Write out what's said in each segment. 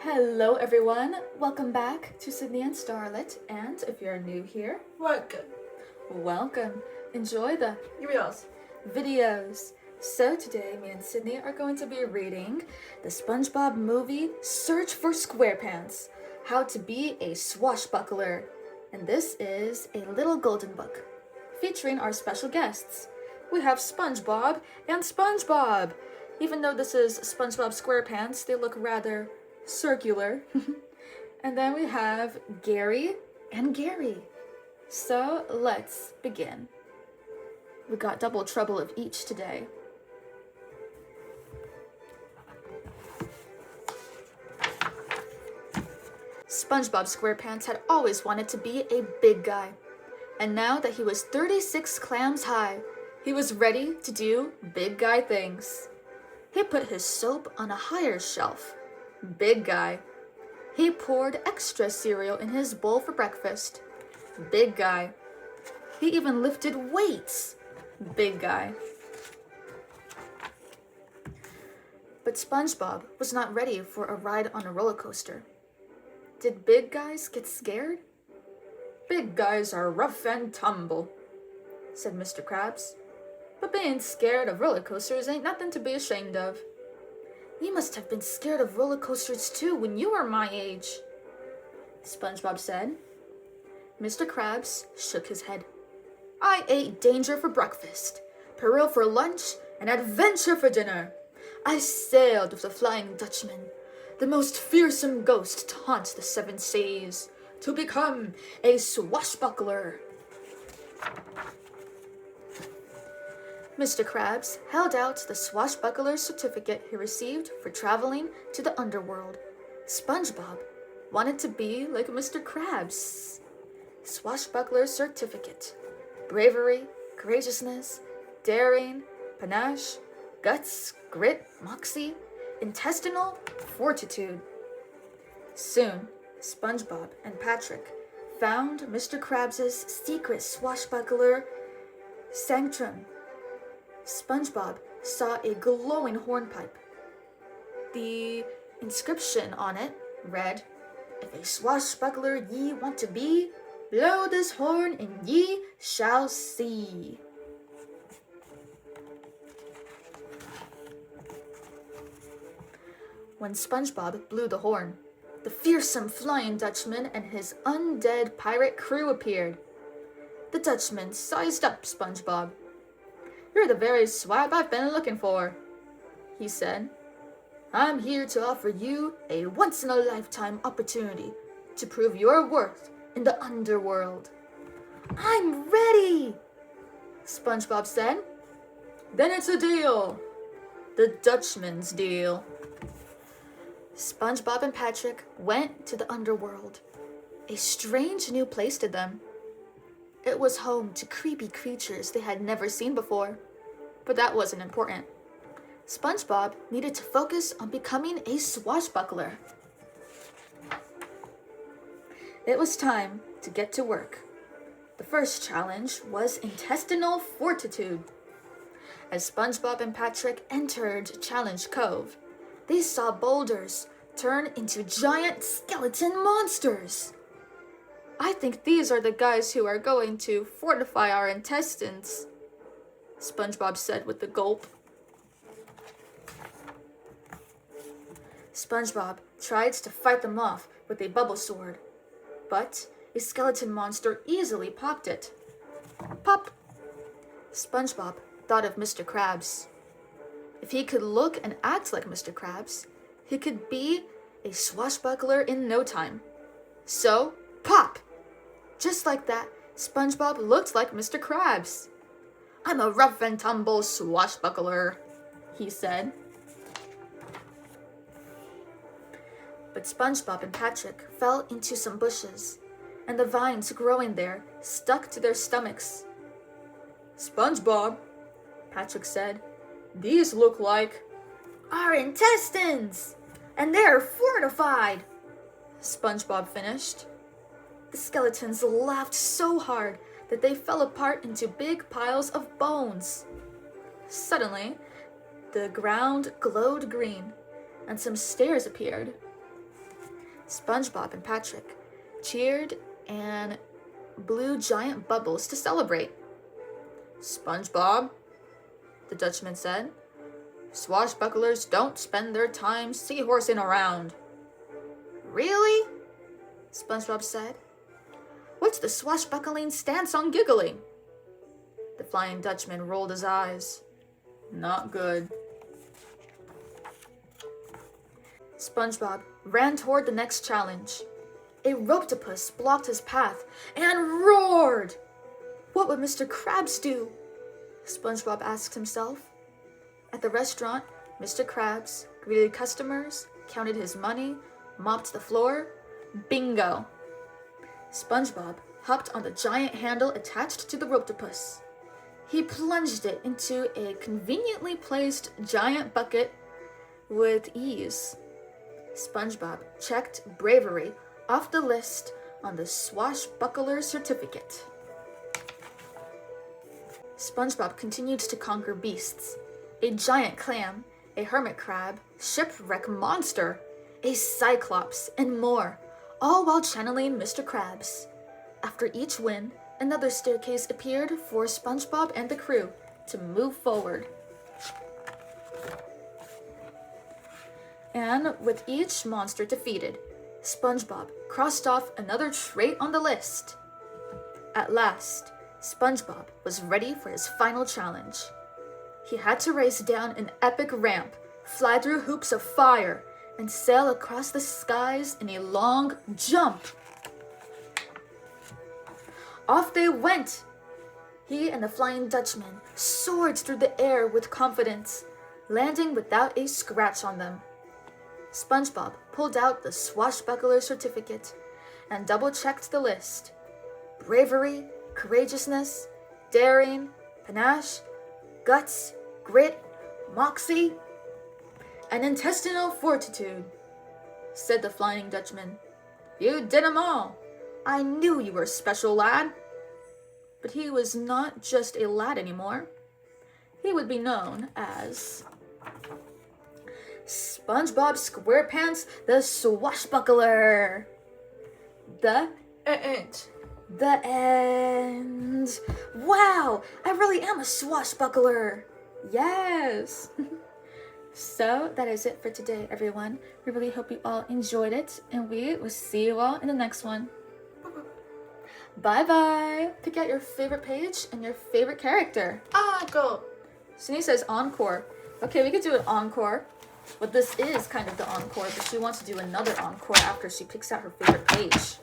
Hello everyone, welcome back to Sydney and Starlet, and if you're new here, welcome. Enjoy the videos. So today, me and Sydney are going to be reading the SpongeBob movie, Search for SquarePants, How to Be a Swashbuckler. And this is a little golden book, featuring our special guests. We have SpongeBob and SpongeBob. Even though this is SpongeBob SquarePants, they look rather circular. And then we have Gary and Gary. So let's begin. We got double trouble of each today. SpongeBob SquarePants had always wanted to be a big guy. And now that he was 36 clams high, he was ready to do big guy things. He put his soap on a higher shelf. Big guy. He poured extra cereal in his bowl for breakfast. Big guy. He even lifted weights. Big guy. But SpongeBob was not ready for a ride on a roller coaster. Did big guys get scared? Big guys are rough and tumble, said Mr. Krabs. But being scared of roller coasters ain't nothing to be ashamed of. You must have been scared of roller coasters too when you were my age, SpongeBob said. Mr. Krabs shook his head. I ate danger for breakfast, peril for lunch, and adventure for dinner. I sailed with the Flying Dutchman, the most fearsome ghost to haunt the seven seas, to become a swashbuckler. Mr. Krabs held out the swashbuckler certificate he received for traveling to the underworld. SpongeBob wanted to be like Mr. Krabs. Swashbuckler certificate. Bravery, courageousness, daring, panache, guts, grit, moxie, intestinal fortitude. Soon, SpongeBob and Patrick found Mr. Krabs' secret swashbuckler sanctum. SpongeBob saw a glowing hornpipe. The inscription on it read, If a swashbuckler ye want to be, blow this horn and ye shall see. When SpongeBob blew the horn, the fearsome Flying Dutchman and his undead pirate crew appeared. The Dutchman sized up SpongeBob. You're the very swab I've been looking for, he said. I'm here to offer you a once-in-a-lifetime opportunity to prove your worth in the underworld. I'm ready, SpongeBob said. Then it's a deal. The Dutchman's deal. SpongeBob and Patrick went to the underworld, a strange new place to them. It was home to creepy creatures they had never seen before, but that wasn't important. SpongeBob needed to focus on becoming a swashbuckler. It was time to get to work. The first challenge was intestinal fortitude. As SpongeBob and Patrick entered Challenge Cove, they saw boulders turn into giant skeleton monsters. I think these are the guys who are going to fortify our intestines, SpongeBob said with a gulp. SpongeBob tried to fight them off with a bubble sword, but a skeleton monster easily popped it. Pop! SpongeBob thought of Mr. Krabs. If he could look and act like Mr. Krabs, he could be a swashbuckler in no time. So, pop! Just like that, SpongeBob looked like Mr. Krabs. I'm a rough and tumble swashbuckler, he said. But SpongeBob and Patrick fell into some bushes, and the vines growing there stuck to their stomachs. SpongeBob, Patrick said, these look like our intestines, and they're fortified, SpongeBob finished. The skeletons laughed so hard that they fell apart into big piles of bones. Suddenly, the ground glowed green, and some stairs appeared. SpongeBob and Patrick cheered and blew giant bubbles to celebrate. "SpongeBob," the Dutchman said, "swashbucklers don't spend their time seahorsing around." "Really?" SpongeBob said. "What's the swashbuckling stance on giggling?" The Flying Dutchman rolled his eyes. "Not good." SpongeBob ran toward the next challenge. A roptopus blocked his path and roared. What would Mr. Krabs do? SpongeBob asked himself. At the restaurant, Mr. Krabs greeted customers, counted his money, mopped the floor. Bingo! SpongeBob hopped on the giant handle attached to the roptopus. He plunged it into a conveniently placed giant bucket with ease. SpongeBob checked bravery off the list on the Swashbuckler certificate. SpongeBob continued to conquer beasts. A giant clam, a hermit crab, shipwreck monster, a cyclops, and more, all while channeling Mr. Krabs. After each win, another staircase appeared for SpongeBob and the crew to move forward. And with each monster defeated, SpongeBob crossed off another trait on the list. At last, SpongeBob was ready for his final challenge. He had to race down an epic ramp, fly through hoops of fire, and sail across the skies in a long jump. Off they went! He and the Flying Dutchman soared through the air with confidence, landing without a scratch on them. SpongeBob pulled out the Swashbuckler certificate and double-checked the list. Bravery, courageousness, daring, panache, guts, grit, moxie, and intestinal fortitude, said the Flying Dutchman. You did 'em all. I knew you were a special lad. But he was not just a lad anymore. He would be known as SpongeBob SquarePants the Swashbuckler. The end. The end. Wow, I really am a swashbuckler. Yes. So that is it for today, everyone. We really hope you all enjoyed it, and we will see you all in the next one. Bye-bye. Pick out your favorite page and your favorite character. Go. Sunny says encore. Okay, we could do an encore. But this is kind of the encore, but she wants to do another encore after she picks out her favorite page.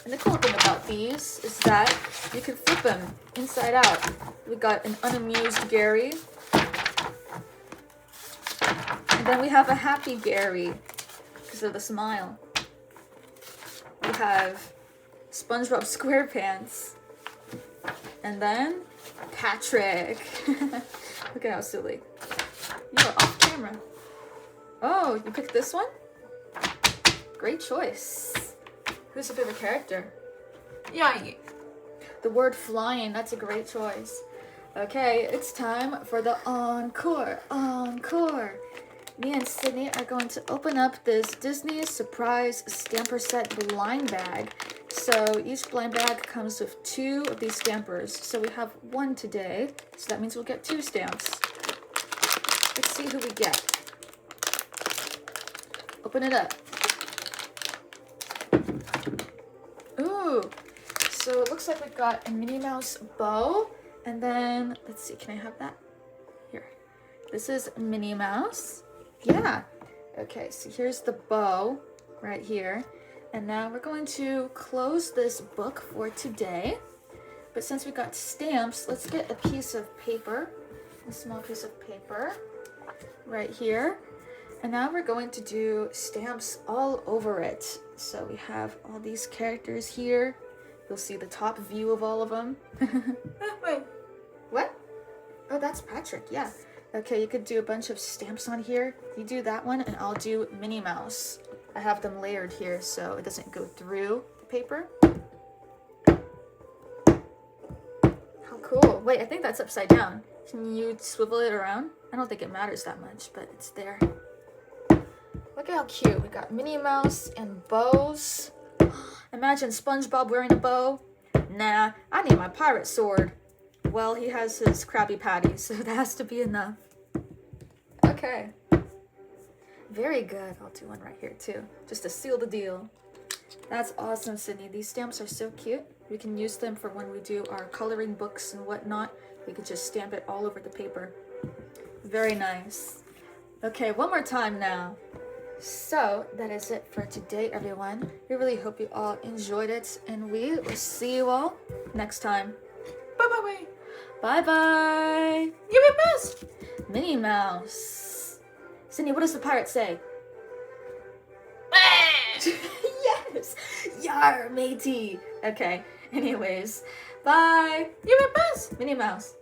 And the cool thing about these is that you can flip them inside out. We got an unamused Gary. And then we have a happy Gary because of the smile. We have SpongeBob SquarePants. And then Patrick. Look at how silly. You are off camera. Oh, you picked this one? Great choice. Who's your favorite character? Yeah. The word flying, that's a great choice. Okay, it's time for the encore. Encore. Me and Sydney are going to open up this Disney Surprise Stamper Set blind bag. So each blind bag comes with 2 of these stampers. So we have 1 today. So that means we'll get 2 stamps. Let's see who we get. Open it up. Ooh. So it looks like we got a Minnie Mouse bow. And then, let's see, can I have that? Here. This is Minnie Mouse. Yeah. Okay, so here's the bow right here. And now we're going to close this book for today. But since we got stamps, let's get a piece of paper. A small piece of paper right here. And now we're going to do stamps all over it. So we have all these characters here. You'll see the top view of all of them. Wait. What? Oh, that's Patrick, yeah. Okay, you could do a bunch of stamps on here. You do that one, and I'll do Minnie Mouse. I have them layered here so it doesn't go through the paper. How cool. Wait, I think that's upside down. Can you swivel it around? I don't think it matters that much, but it's there. Look Look at how cute. We got Minnie Mouse and bows. Imagine SpongeBob wearing a bow. Nah, I need my pirate sword. Well, he has his Krabby Patties, so that has to be enough. Okay. Very good. I'll do one right here too, just to seal the deal. That's awesome, Sydney. These stamps are so cute. We can use them for when we do our coloring books and whatnot. We could just stamp it all over the paper. Very nice. Okay, one more time now. So that is it for today, everyone. We really hope you all enjoyed it, and we will see you all next time. Bye-bye. Bye-bye. Give me a best. Minnie Mouse. Sydney, what does the pirate say? Yes! Yar, matey. Okay, anyways. Bye. Give me a best. Minnie Mouse.